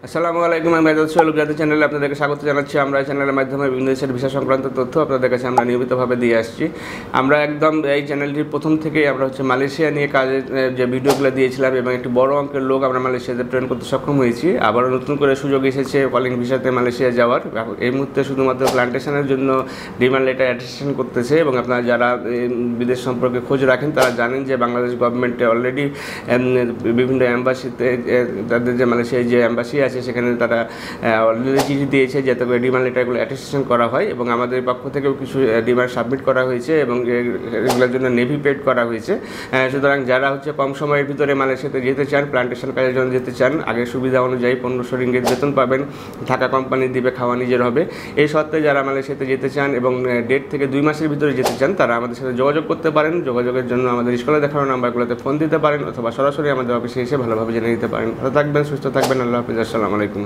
আসসালামু আলাইকুম। আমি মেজাজ সোহেল জাতীয় চ্যানেলে আপনাদেরকে স্বাগত জানাচ্ছি। আমরা এই চ্যানেলের মাধ্যমে বিভিন্ন দেশের ভিসা সংক্রান্ত তথ্য আপনাদের কাছে আমরা নিয়মিতভাবে দিয়ে আসছি। আমরা একদম এই চ্যানেলটির প্রথম থেকেই আমরা মালয়েশিয়া নিয়ে কাজের যে ভিডিওগুলো দিয়েছিলাম এবং একটি বড় অঙ্কের লোক আমরা মালয়েশিয়াতে ট্রেন করতে সক্ষম হয়েছি। আবারও নতুন করে সুযোগ এসেছে কলিং ভিসাতে মালয়েশিয়া যাওয়ার। এই মুহূর্তে শুধুমাত্র প্ল্যান্টেশনের জন্য ডিমান্ড লেটার অ্যাটেস্টেশন করতেছে এবং আপনারা যারা বিদেশ সম্পর্কে খোঁজ রাখেন তারা জানেন যে বাংলাদেশ গভর্নমেন্টে অলরেডি বিভিন্ন অ্যাম্বাসিতে তাদের যে মালয়েশিয়ায় যে অ্যাম্বাসি আছে সেখানে তারা অলরেডি চিঠি দিয়েছে যাতে করে ডিমান্ড লেটারগুলো অ্যাটেস্টেশন করা হয় এবং আমাদের পক্ষ থেকেও কিছু ডিমান্ড সাবমিট করা হয়েছে এবং এগুলোর জন্য নেভি পেড করা হয়েছে। সুতরাং যারা কম সময়ের ভিতরে মালয়েশিয়াতে যেতে চান, প্ল্যান্টেশন কাজের জন্য যেতে চান, আগের সুবিধা অনুযায়ী 1500 রিঙ্গিত বেতন পাবেন, থাকা কোম্পানি দিবে, খাওয়া নিজের হবে। এই সত্ত্বে যারা মালয়েশিয়াতে যেতে চান এবং 1.5 থেকে 2 মাসের ভিতরে যেতে চান তারা আমাদের সাথে যোগাযোগ করতে পারেন। যোগাযোগের জন্য আমাদের স্কুলে দেখানো নাম্বারগুলোতে ফোন দিতে পারেন অথবা সরাসরি আমাদের অফিসে এসে ভালোভাবে জেনে নিতে পারেন। ভালো থাকবেন, সুস্থ থাকবেন। আল্লাহ হাফিজ। আসসালামু আলাইকুম।